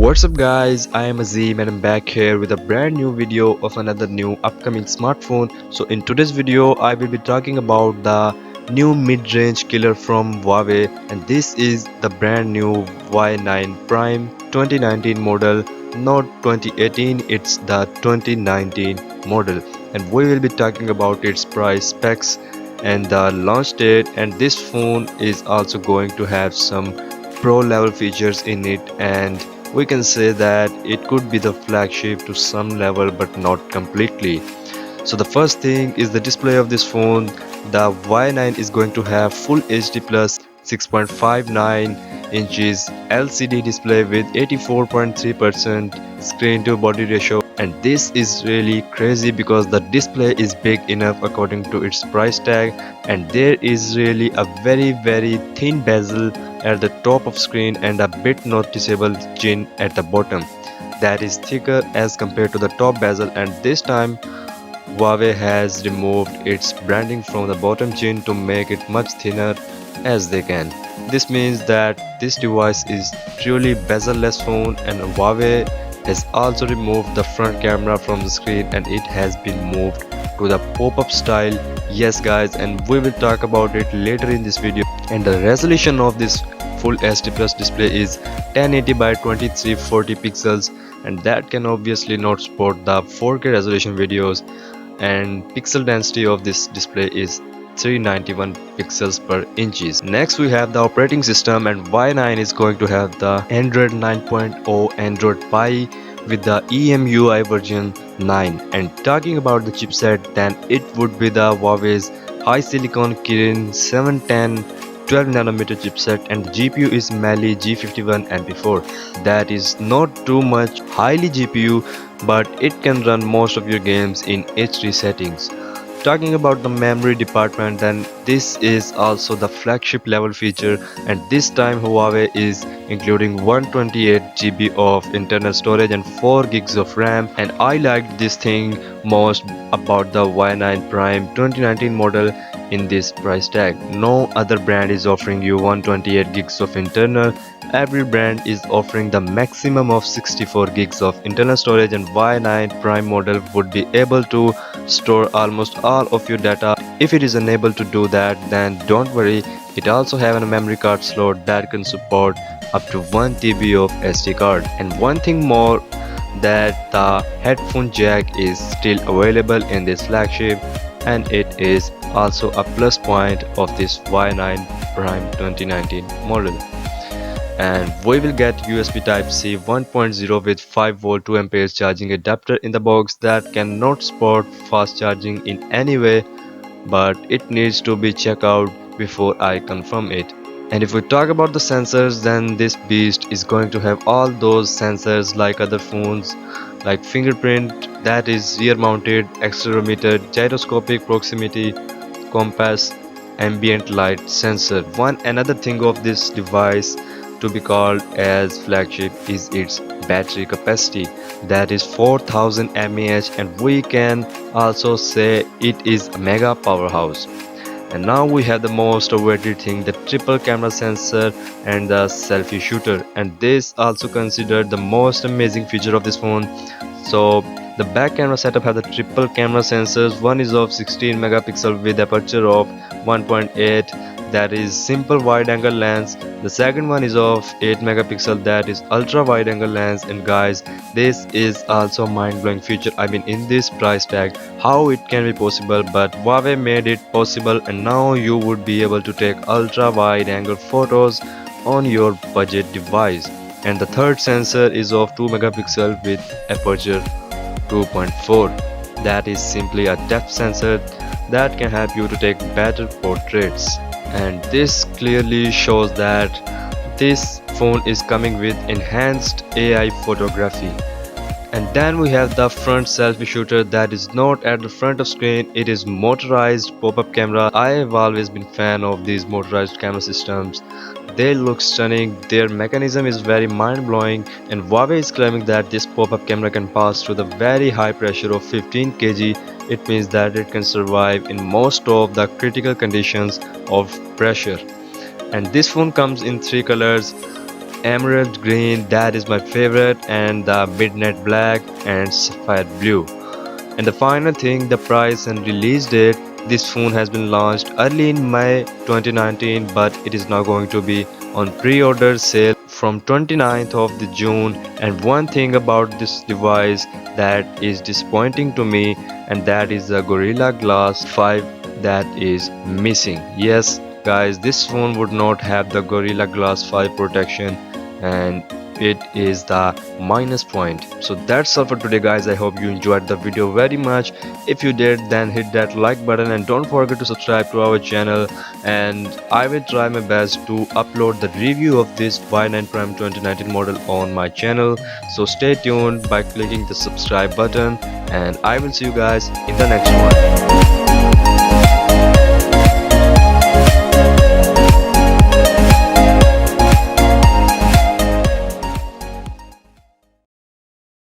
What's up guys, I am Azeem and I'm back here with a brand new video of another new upcoming smartphone. So in today's video I will be talking about the new mid-range killer from Huawei, and this is the brand new Y9 Prime 2019 model, not 2018, it's the 2019 model, and we will be talking about its price, specs and the launch date. And this phone is also going to have some pro level features in it, and we can say that it could be the flagship to some level but not completely. So the first thing is the display of this phone. The Y9 is going to have full HD plus 6.59 inches LCD display with 84.3% screen to body ratio, and this is really crazy because the display is big enough according to its price tag, and there is really a very thin bezel at the top of screen and a bit noticeable chin at the bottom that is thicker as compared to the top bezel. And this time Huawei has removed its branding from the bottom chin to make it much thinner as they can. This means that this device is truly bezel-less phone, and Huawei has also removed the front camera from the screen and it has been moved to the pop-up style. Yes guys, and we will talk about it later in this video. And the resolution of this full HD plus display is 1080 by 2340 pixels, and that can obviously not support the 4K resolution videos, and pixel density of this display is 391 pixels per inches. Next we have the operating system, and Y9 is going to have the Android 9.0 Android Pie with the EMUI version 9. And talking about the chipset, then it would be the Huawei's HiSilicon Kirin 710 12nm chipset, and the GPU is Mali G51 MP4. That is not too much highly GPU, but it can run most of your games in HD settings. Talking about the memory department, then this is also the flagship level feature, and this time Huawei is including 128 GB of internal storage and 4 gigs of RAM. And I liked this thing most about the Y9 Prime 2019 model. In this price tag, no other brand is offering you 128 gigs of internal. Every brand is offering the maximum of 64 gigs of internal storage, and Y9 Prime model would be able to store almost all of your data. If it is unable to do that, then don't worry, it also have a memory card slot that can support up to 1 TB of SD card. And one thing more, that the headphone jack is still available in this flagship, and it is also a plus point of this Y9 Prime 2019 model. And we will get USB Type-C 1.0 with 5V 2A charging adapter in the box that cannot support fast charging in any way, but it needs to be checked out before I confirm it. And if we talk about the sensors, then this beast is going to have all those sensors like other phones, like fingerprint, that is rear mounted, accelerometer, gyroscopic proximity, compass, ambient light sensor. One another thing of this device to be called as flagship is its battery capacity, that is 4000 mAh, and we can also say it is a mega powerhouse. And now we have the most awaited thing, the triple camera sensor and the selfie shooter, and this also considered the most amazing feature of this phone. So the back camera setup has the triple camera sensors. One is of 16 megapixel with aperture of 1.8, that is simple wide angle lens. The second one is of 8 megapixel, that is ultra wide angle lens. And guys, this is also mind blowing feature. I mean, in this price tag, how it can be possible, but Huawei made it possible, and now you would be able to take ultra wide angle photos on your budget device. And the third sensor is of 2 megapixel with aperture 2.4, that is simply a depth sensor that can help you to take better portraits. And this clearly shows that this phone is coming with enhanced AI photography. And then we have the front selfie shooter, that is not at the front of screen, it is motorized pop-up camera. I have always been fan of these motorized camera systems. They look stunning, their mechanism is very mind-blowing, and Huawei is claiming that this pop-up camera can pass through the very high pressure of 15 kg. It means that it can survive in most of the critical conditions of pressure. And this phone comes in 3 colors, emerald green, that is my favorite, and the midnight black and sapphire blue. And the final thing, the price and release date. This phone has been launched early in May 2019, but it is now going to be on pre-order sale from 29th of the June. And one thing about this device that is disappointing to me, and that is the Gorilla Glass 5 that is missing. Yes, guys, this phone would not have the Gorilla Glass 5 protection, and it is the minus point. So that's all for today, guys. I hope you enjoyed the video very much. If you did, then hit that like button and don't forget to subscribe to our channel, and I will try my best to upload the review of this Y9 Prime 2019 model on my channel. So stay tuned by clicking the subscribe button, and I will see you guys in the next one.